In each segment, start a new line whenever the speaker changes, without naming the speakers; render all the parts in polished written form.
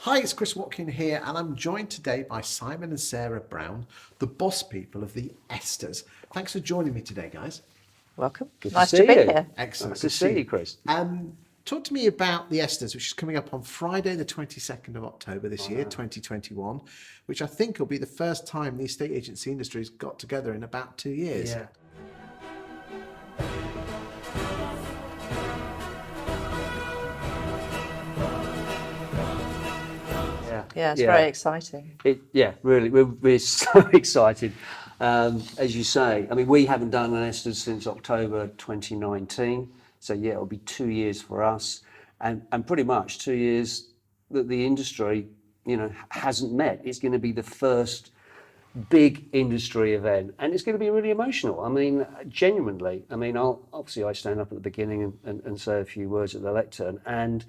Hi, it's Chris Watkin here, and I'm joined today by Simon and Sarah Brown, the boss people of the ESTAS. Thanks for joining me today, guys.
Welcome.
Good
nice
to
to
see
be
you.
here.
Excellent.
Nice to see you, Chris.
Talk to me about the ESTAS, which is coming up on Friday, the 22nd of October this year, 2021, which I think will be the first time the estate agency industry has got together in about 2 years.
Yeah.
Yeah, it's very exciting.
Really, we're so excited. As you say, I mean, we haven't done an ESTAS since October 2019, so yeah, it'll be 2 years for us, and pretty much 2 years that the industry, hasn't met. It's going to be the first big industry event, and it's going to be really emotional. I mean, genuinely. I mean, I stand up at the beginning and say a few words at the lectern, and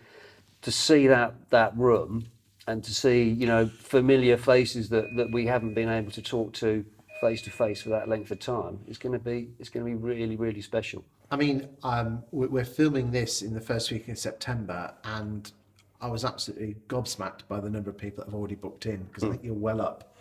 to see that room. And to see, familiar faces that we haven't been able to talk to face for that length of time, it's going to be really, really special.
I mean, we're filming this in the first week in September, and I was absolutely gobsmacked by the number of people that have already booked in, because I think you're well up.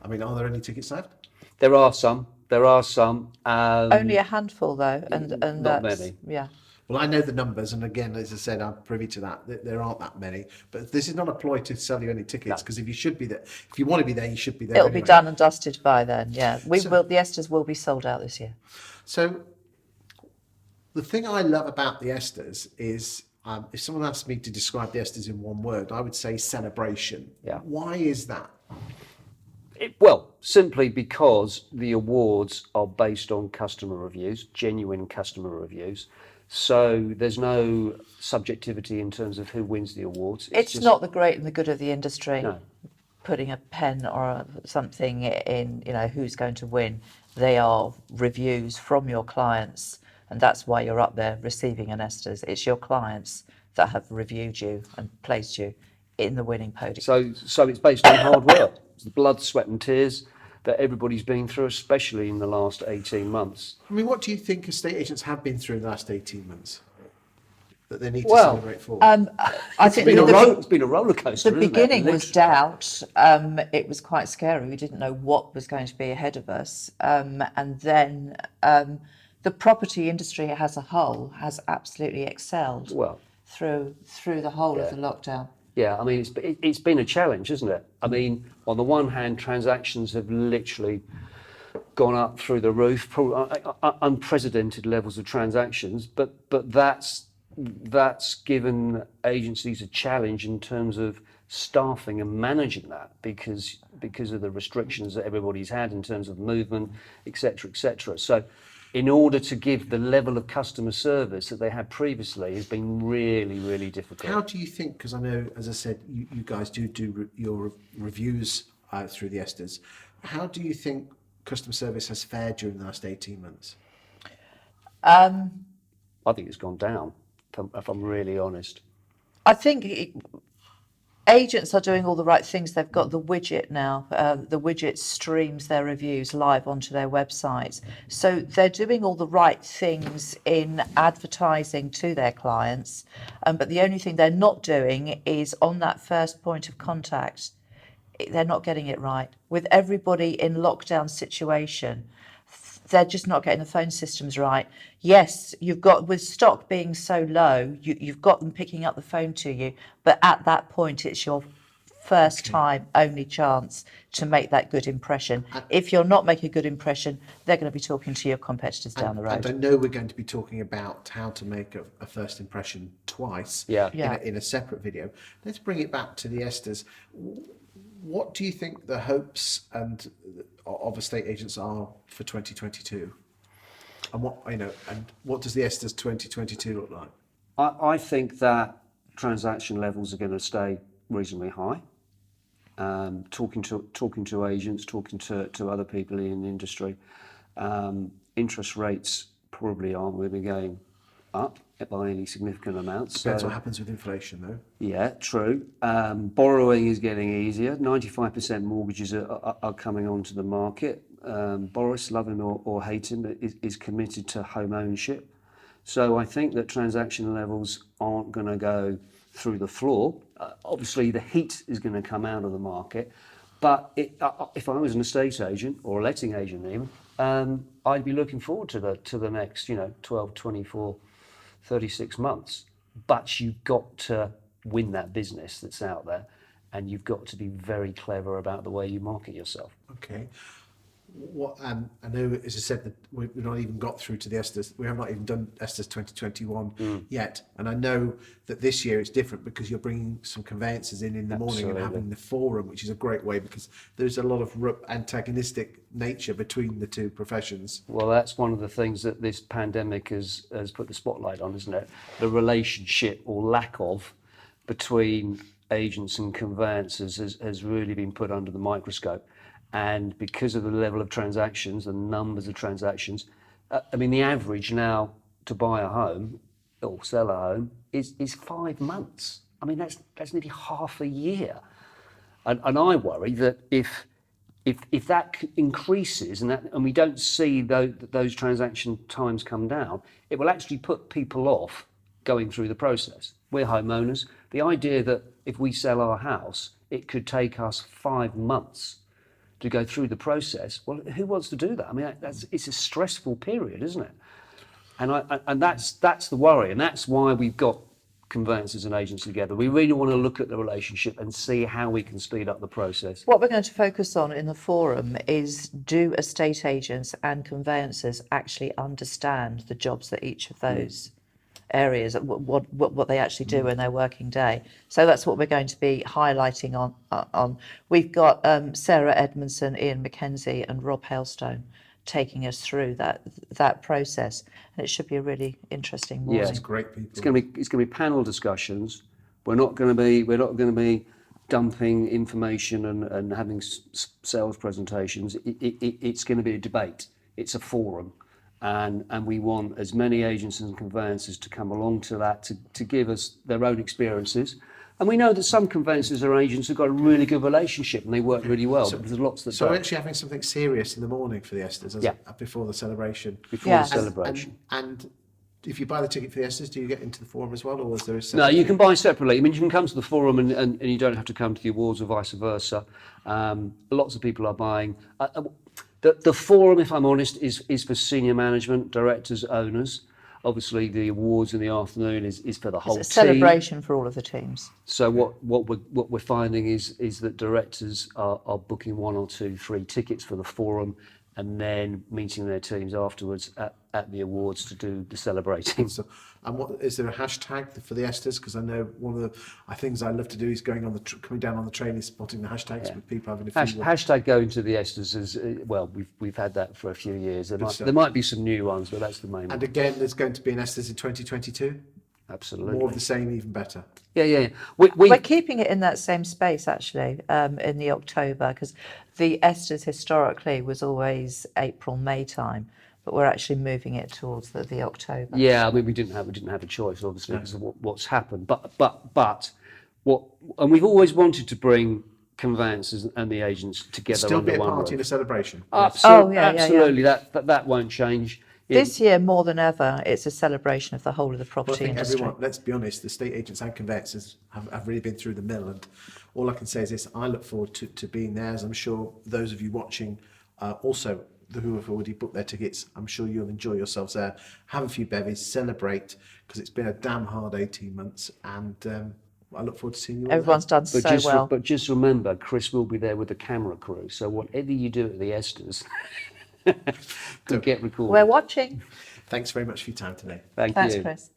I mean, are there any tickets left?
There are some.
Only a handful, though, and
not
that's,
many.
Yeah.
Well, I know the numbers, and again, as I said, I'm privy to that. There aren't that many, but this is not a ploy to sell you any tickets, because if you should be there, if you want to be there, you should be there.
It'll
anyway.
be done and dusted by then. Yeah, the ESTAS will be sold out this year.
So, the thing I love about the ESTAS is, if someone asked me to describe the ESTAS in one word, I would say celebration.
Yeah.
Why is that?
Well, simply because the awards are based on customer reviews, genuine customer reviews. So there's no subjectivity in terms of who wins the awards.
It's just not the great and the good of the industry.
No.
Putting a pen or something in, who's going to win. They are reviews from your clients, and that's why you're up there receiving an ESTAS. It's your clients that have reviewed you and placed you in the winning podium.
So it's based on hard work. It's the blood, sweat and tears that everybody's been through, especially in the last 18 months.
I mean, what do you think estate agents have been through in the last 18 months that they need to celebrate for?
I think
It's been a roller coaster.
The beginning was doubt. It was quite scary. We didn't know what was going to be ahead of us. And then the property industry as a whole has absolutely excelled through the whole of the lockdown.
Yeah, I mean, it's been a challenge, isn't it? I mean, on the one hand, transactions have literally gone up through the roof, unprecedented levels of transactions, but that's given agencies a challenge in terms of staffing and managing that because of the restrictions that everybody's had in terms of movement, etc., etc. So in order to give the level of customer service that they had previously has been really, really difficult.
How do you think, because I know, as I said, you guys do your reviews through the ESTAS, how do you think customer service has fared during the last 18 months?
I think it's gone down, if I'm really honest.
I think agents are doing all the right things. They've got the widget now. The widget streams their reviews live onto their websites. So they're doing all the right things in advertising to their clients. But the only thing they're not doing is on that first point of contact, they're not getting it right. With everybody in lockdown situation, they're just not getting the phone systems right. Yes, you've got, with stock being so low, you've got them picking up the phone to you, but at that point it's your first time, only chance to make that good impression. If you're not making a good impression, they're going to be talking to your competitors down the road.
And I know we're going to be talking about how to make a first impression twice in a separate video. Let's bring it back to the ESTAS. What do you think the hopes of estate agents are for 2022? And what does the ESTAS 2022 look like?
I think that transaction levels are going to stay reasonably high. Talking to agents, talking to other people in the industry, interest rates probably aren't really going up by any significant amounts.
Depends what happens with inflation, though.
Yeah, true. Borrowing is getting easier. 95% mortgages are coming onto the market. Boris, love him or hate him, is committed to home ownership. So I think that transaction levels aren't going to go through the floor, obviously the heat is going to come out of the market. But if I was an estate agent or a letting agent even, I'd be looking forward to the next 12, 24, 36 months. But you've got to win that business that's out there, and you've got to be very clever about the way you market yourself.
Okay. What I know, as I said, that we've not even got through to the ESTAS. We have not even done ESTAS 2021 yet. And I know that this year it's different because you're bringing some conveyancers in the morning and having the forum, which is a great way because there's a lot of antagonistic nature between the two professions.
Well, that's one of the things that this pandemic has put the spotlight on, isn't it? The relationship or lack of between agents and conveyancers has really been put under the microscope. And because of the level of transactions, the numbers of transactions, I mean, the average now to buy a home or sell a home is 5 months. I mean, that's nearly half a year. And I worry that if that increases and we don't see those transaction times come down, it will actually put people off going through the process. We're homeowners. The idea that if we sell our house, it could take us 5 months to go through the process. Well, who wants to do that? I mean, it's a stressful period, isn't it? And that's the worry, and that's why we've got conveyancers and agents together. We really want to look at the relationship and see how we can speed up the process.
What we're going to focus on in the forum is, do estate agents and conveyancers actually understand the jobs that each of those areas, what they actually do in their working day? So that's what we're going to be highlighting on. We've got Sarah Edmondson, Ian Mackenzie and Rob Hailstone taking us through that process, and it should be a really interesting morning.
Yeah, it's great people.
It's going to be panel discussions. We're not going to be dumping information and having sales presentations. It's going to be a debate. It's a forum. And we want as many agents and conveyancers to come along to that to give us their own experiences. And we know that some conveyancers or agents have got a really good relationship and they work really well. But there's lots that
so
don't.
we're actually having something serious in the morning for the ESTAS before the celebration.
Before the celebration.
And if you buy the ticket for the ESTAS, do you get into the forum as well, or is there a separate?
No, you can buy separately. I mean, you can come to the forum and you don't have to come to the awards or vice versa. Lots of people are buying. The forum, if I'm honest, is for senior management, directors, owners. Obviously, the awards in the afternoon is for the whole team.
It's a celebration for all of the teams.
So what we're finding is that directors are booking 1 or 2, 3 tickets for the forum, and then meeting their teams afterwards at the awards to do the celebrating.
So, and what is there a hashtag for the ESTAS? Because I know one of the things I love to do is coming down on the train is spotting the hashtags with people having a few.
Hashtag going to the ESTAS is well, we've had that for a few years. There might be some new ones, but that's the main one.
And again, there's going to be an ESTAS in 2022.
Absolutely.
More of the same, even better.
Yeah.
We're keeping it in that same space, actually, in the October, because the ESTAS historically was always April, May time, but we're actually moving it towards the October.
Yeah, I mean, we didn't have a choice, obviously, because of what's happened. But and we've always wanted to bring conveyancers and the agents together
Still
under
be a
one
party
roof.
and a celebration.
Absolutely. That won't change.
This year, more than ever, it's a celebration of the whole of the property industry.
Everyone, let's be honest, the estate agents and conveyancers have really been through the mill, and all I can say is this: I look forward to being there, as I'm sure those of you watching also who have already booked their tickets, I'm sure you'll enjoy yourselves there. Have a few bevies, celebrate, because it's been a damn hard 18 months, and I look forward to seeing you all
Everyone's
there.
done well.
But just remember, Chris will be there with the camera crew, so whatever you do at the ESTAS, will get recorded.
We're watching.
Thanks very much for your time today.
Thanks,
Chris.